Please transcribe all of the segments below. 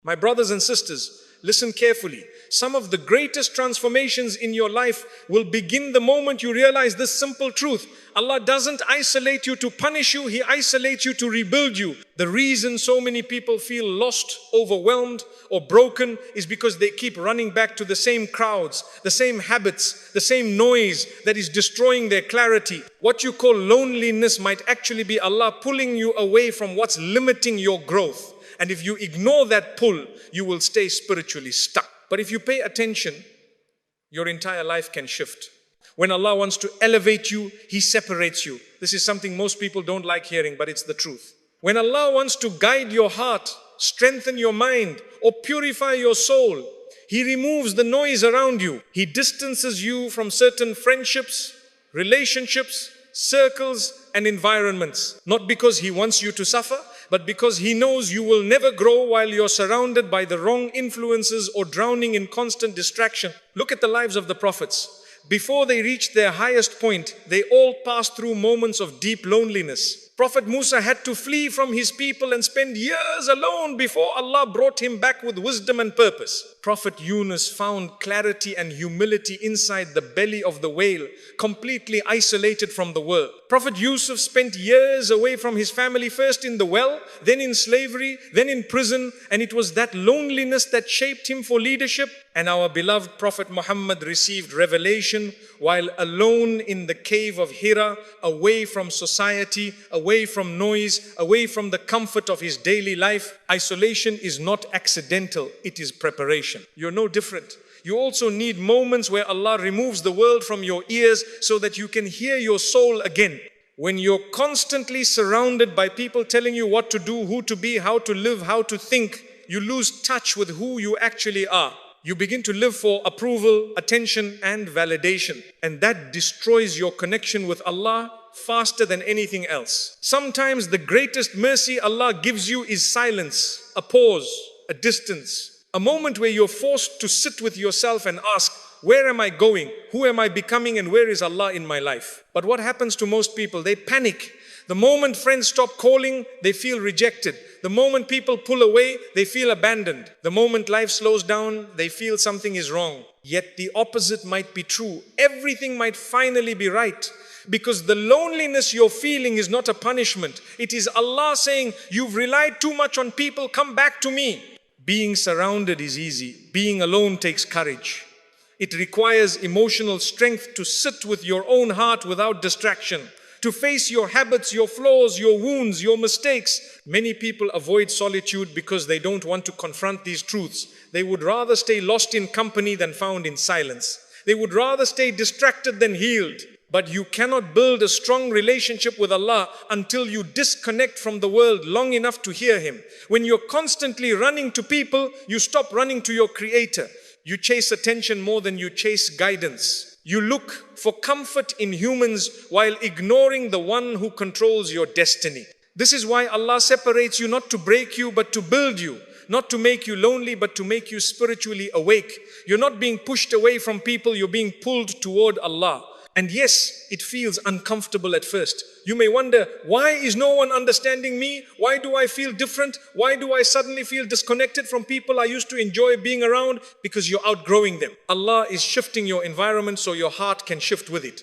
My brothers and sisters, listen carefully. Some of the greatest transformations in your life will begin the moment you realize this simple truth. Allah doesn't isolate you to punish you, He isolates you to rebuild you. The reason so many people feel lost, overwhelmed, or broken is because they keep running back to the same crowds, the same habits, the same noise that is destroying their clarity. What you call loneliness might actually be Allah pulling you away from what's limiting your growth. And if you ignore that pull, you will stay spiritually stuck. But if you pay attention, your entire life can shift. When Allah wants to elevate you, He separates you. This is something most people don't like hearing, but it's the truth. When Allah wants to guide your heart, strengthen your mind, or purify your soul, He removes the noise around you. He distances you from certain friendships, relationships, circles, and environments. Not because He wants you to suffer, but because He knows you will never grow while you're surrounded by the wrong influences or drowning in constant distraction. Look at the lives of the prophets. Before they reached their highest point, they all passed through moments of deep loneliness. Prophet Musa had to flee from his people and spend years alone before Allah brought him back with wisdom and purpose. Prophet Yunus found clarity and humility inside the belly of the whale, completely isolated from the world. Prophet Yusuf spent years away from his family, first in the well, then in slavery, then in prison, and it was that loneliness that shaped him for leadership. And our beloved Prophet Muhammad received revelation while alone in the cave of Hira, away from society, away from noise, away from the comfort of his daily life. Isolation is not accidental, it is preparation. You're no different. You also need moments where Allah removes the world from your ears so that you can hear your soul again. When you're constantly surrounded by people telling you what to do, who to be, how to live, how to think, you lose touch with who you actually are. You begin to live for approval, attention, and validation. And that destroys your connection with Allah faster than anything else. Sometimes the greatest mercy Allah gives you is silence, a pause, a distance, a moment where you're forced to sit with yourself and ask, where am I going? Who am I becoming? And where is Allah in my life? But what happens to most people? They panic. The moment friends stop calling, they feel rejected. The moment people pull away, they feel abandoned. The moment life slows down, they feel something is wrong. Yet the opposite might be true. Everything might finally be right. Because the loneliness you're feeling is not a punishment. It is Allah saying, you've relied too much on people, come back to me. Being surrounded is easy. Being alone takes courage. It requires emotional strength to sit with your own heart without distraction, to face your habits, your flaws, your wounds, your mistakes. Many people avoid solitude because they don't want to confront these truths. They would rather stay lost in company than found in silence. They would rather stay distracted than healed. But you cannot build a strong relationship with Allah until you disconnect from the world long enough to hear Him. When you're constantly running to people, you stop running to your Creator. You chase attention more than you chase guidance. You look for comfort in humans while ignoring the one who controls your destiny. This is why Allah separates you not to break you but to build you. Not to make you lonely but to make you spiritually awake. You're not being pushed away from people, you're being pulled toward Allah. And yes, it feels uncomfortable at first. You may wonder, why is no one understanding me? Why do I feel different? Why do I suddenly feel disconnected from people I used to enjoy being around? Because you're outgrowing them. Allah is shifting your environment so your heart can shift with it.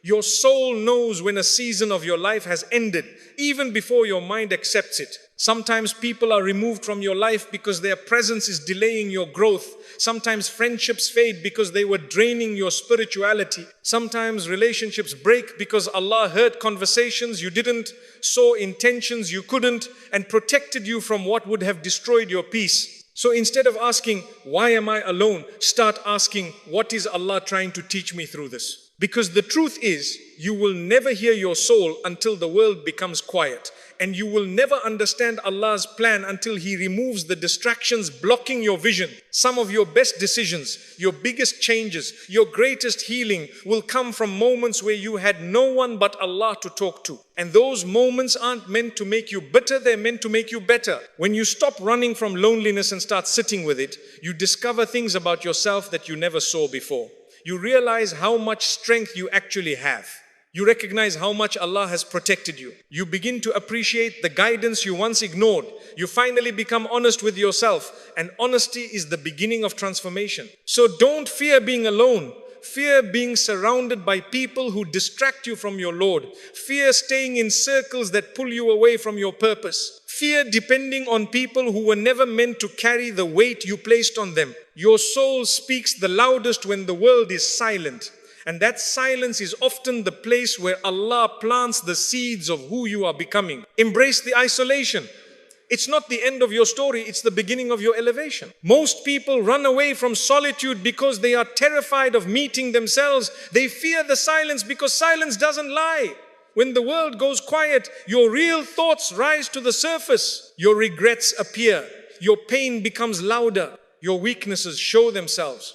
Your soul knows when a season of your life has ended, even before your mind accepts it. Sometimes people are removed from your life because their presence is delaying your growth. Sometimes friendships fade because they were draining your spirituality. Sometimes relationships break because Allah heard conversations you didn't, saw intentions you couldn't, and protected you from what would have destroyed your peace. So instead of asking, why am I alone? Start asking, what is Allah trying to teach me through this? Because the truth is, you will never hear your soul until the world becomes quiet. And you will never understand Allah's plan until He removes the distractions blocking your vision. Some of your best decisions, your biggest changes, your greatest healing will come from moments where you had no one but Allah to talk to. And those moments aren't meant to make you bitter, they're meant to make you better. When you stop running from loneliness and start sitting with it, you discover things about yourself that you never saw before. You realize how much strength you actually have. You recognize how much Allah has protected you. You begin to appreciate the guidance you once ignored. You finally become honest with yourself, and honesty is the beginning of transformation. So don't fear being alone. Fear being surrounded by people who distract you from your Lord. Fear staying in circles that pull you away from your purpose. Fear depending on people who were never meant to carry the weight you placed on them. Your soul speaks the loudest when the world is silent. And that silence is often the place where Allah plants the seeds of who you are becoming. Embrace the isolation. It's not the end of your story, it's the beginning of your elevation. Most people run away from solitude because they are terrified of meeting themselves. They fear the silence because silence doesn't lie. When the world goes quiet, your real thoughts rise to the surface. Your regrets appear. Your pain becomes louder. Your weaknesses show themselves.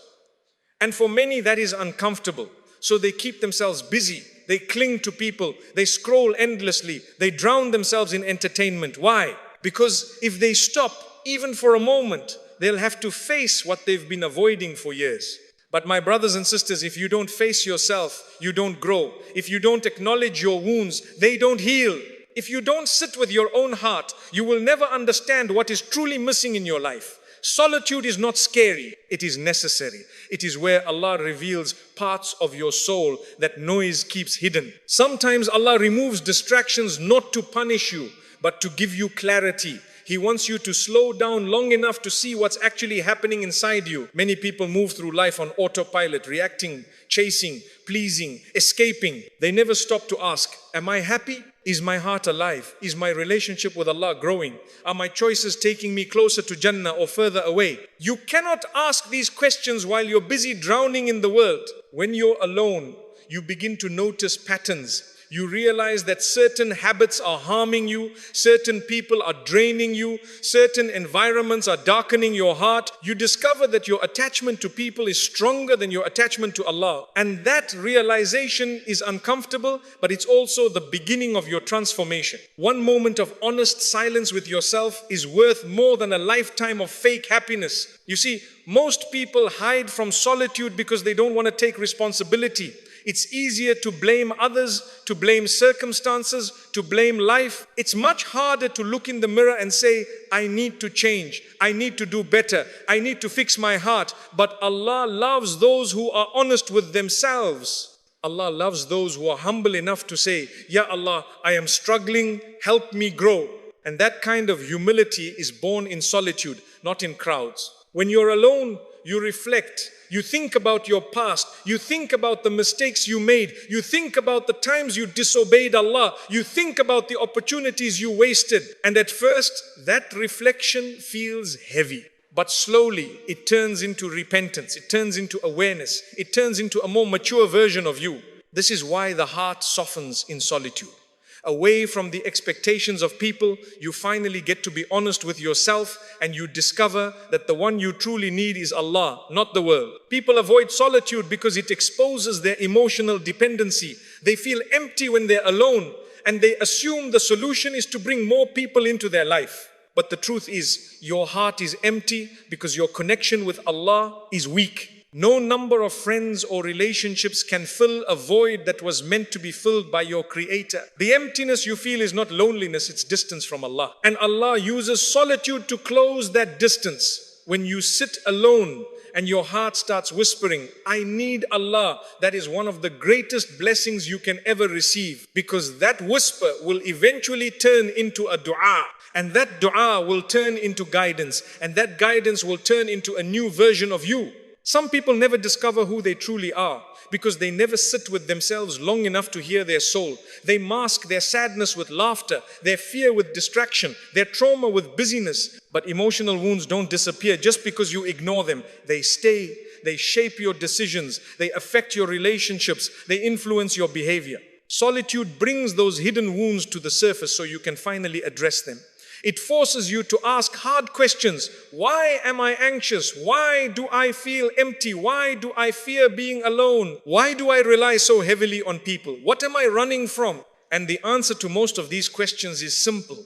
And for many, that is uncomfortable. So they keep themselves busy. They cling to people. They scroll endlessly. They drown themselves in entertainment. Why? Because if they stop, even for a moment, they'll have to face what they've been avoiding for years. But my brothers and sisters, if you don't face yourself, you don't grow. If you don't acknowledge your wounds, they don't heal. If you don't sit with your own heart, you will never understand what is truly missing in your life. Solitude is not scary, it is necessary. It is where Allah reveals parts of your soul that noise keeps hidden. Sometimes Allah removes distractions not to punish you, but to give you clarity. He wants you to slow down long enough to see what's actually happening inside you. Many people move through life on autopilot, reacting, chasing, pleasing, escaping. They never stop to ask, am I happy? Is my heart alive? Is my relationship with Allah growing? Are my choices taking me closer to Jannah or further away? You cannot ask these questions while you're busy drowning in the world. When you're alone, you begin to notice patterns. You realize that certain habits are harming you, certain people are draining you, certain environments are darkening your heart. You discover that your attachment to people is stronger than your attachment to Allah. And that realization is uncomfortable, but it's also the beginning of your transformation. One moment of honest silence with yourself is worth more than a lifetime of fake happiness. You see, most people hide from solitude because they don't want to take responsibility. It's easier to blame others, to blame circumstances, to blame life. It's much harder to look in the mirror and say, I need to change. I need to do better. I need to fix my heart. But Allah loves those who are honest with themselves. Allah loves those who are humble enough to say, Ya Allah, I am struggling, help me grow. And that kind of humility is born in solitude, not in crowds. When you're alone, you reflect. You think about your past. You think about the mistakes you made. You think about the times you disobeyed Allah. You think about the opportunities you wasted. And at first, that reflection feels heavy. But slowly, it turns into repentance. It turns into awareness. It turns into a more mature version of you. This is why the heart softens in solitude. Away from the expectations of people, you finally get to be honest with yourself, and you discover that the one you truly need is Allah, not the world. People avoid solitude because it exposes their emotional dependency. They feel empty when they're alone, and they assume the solution is to bring more people into their life. But the truth is, your heart is empty because your connection with Allah is weak. No number of friends or relationships can fill a void that was meant to be filled by your Creator. The emptiness you feel is not loneliness, it's distance from Allah. And Allah uses solitude to close that distance. When you sit alone and your heart starts whispering, I need Allah, that is one of the greatest blessings you can ever receive, because that whisper will eventually turn into a dua. And that dua will turn into guidance. And that guidance will turn into a new version of you. Some people never discover who they truly are because they never sit with themselves long enough to hear their soul. They mask their sadness with laughter, their fear with distraction, their trauma with busyness. But emotional wounds don't disappear just because you ignore them. They stay, they shape your decisions, they affect your relationships, they influence your behavior. Solitude brings those hidden wounds to the surface so you can finally address them. It forces you to ask hard questions. Why am I anxious? Why do I feel empty? Why do I fear being alone? Why do I rely so heavily on people? What am I running from? And the answer to most of these questions is simple.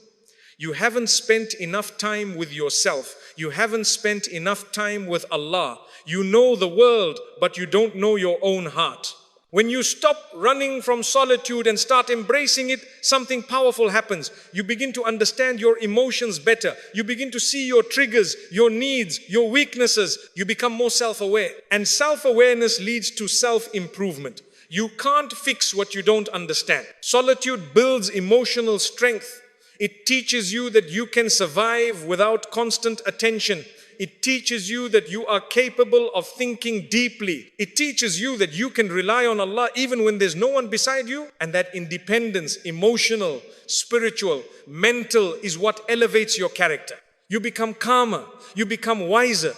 You haven't spent enough time with yourself. You haven't spent enough time with Allah. You know the world, but you don't know your own heart. When you stop running from solitude and start embracing it, something powerful happens. You begin to understand your emotions better. You begin to see your triggers, your needs, your weaknesses. You become more self-aware. And self-awareness leads to self-improvement. You can't fix what you don't understand. Solitude builds emotional strength. It teaches you that you can survive without constant attention. It teaches you that you are capable of thinking deeply. It teaches you that you can rely on Allah even when there's no one beside you. And that independence, emotional, spiritual, mental, is what elevates your character. You become calmer. You become wiser.